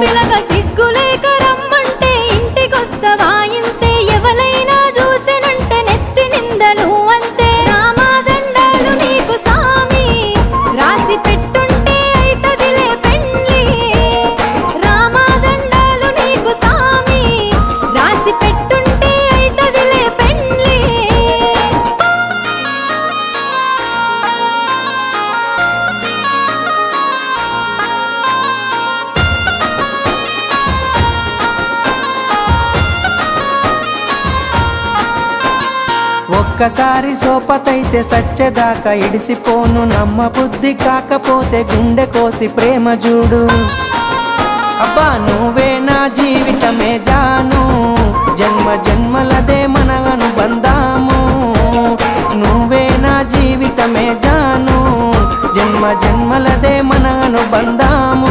పిలగా సిగ్గులేక రమ్మంటే ఇంటికొస్తవా ఇంతే ఎవలైనా చూసెనంటే నెత్తి నిందలు అంతే రామాదండాలు నీకు సామి రాసి పెట్టుంటే అయితదిలే పెండ్లి రామాదండాలు నీకు సామి రాసి పెట్టుంటే అయితదిలే పెండ్లి ఒక్కసారి సోపతైతే సచ్చేదాకా ఇడిసిపోను నమ్మ బుద్ధి కాకపోతే గుండె కోసి ప్రేమ చూడు అబ్బా నువ్వే నా జీవితమే జాను జన్మ జన్మలదే మన అనుబంధాము నువ్వే నా జీవితమే జాను జన్మ జన్మలదే మన అనుబంధాము